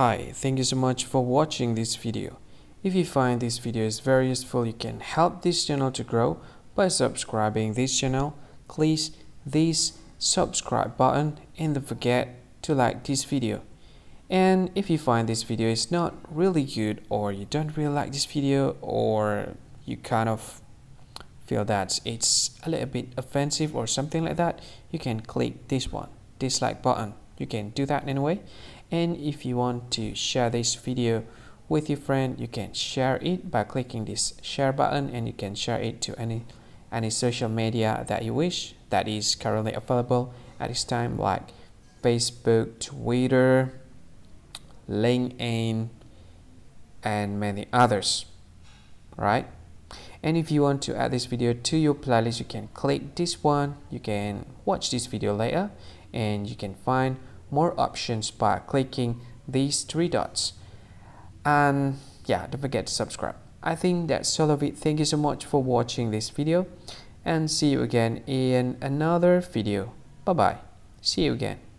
Hi, thank you so much for watching this video. If you find this video is very useful, you can help this channel to grow by subscribing this channel. Click this subscribe button and don't forget to like this video. And if you find this video is not really good, or you don't really like this video, or you kind of feel that it's a little bit offensive or something like that, you can click this one, dislike button. You can do that anyway. And if you want to share this video with your friend, you can share it by clicking this share button, and you can share it to any social media that you wish that is currently available at this time, like Facebook, Twitter, LinkedIn, and many others, right? And if you want to add this video to your playlist, you can click this one. You can watch this video later, and you can find more options by clicking these three dots. And yeah, don't forget to subscribe. I think that's all of it. Thank you so much for watching this video, and see you again in another video. Bye bye. See you again.